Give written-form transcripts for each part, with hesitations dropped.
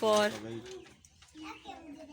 4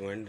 2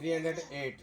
308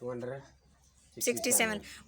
267.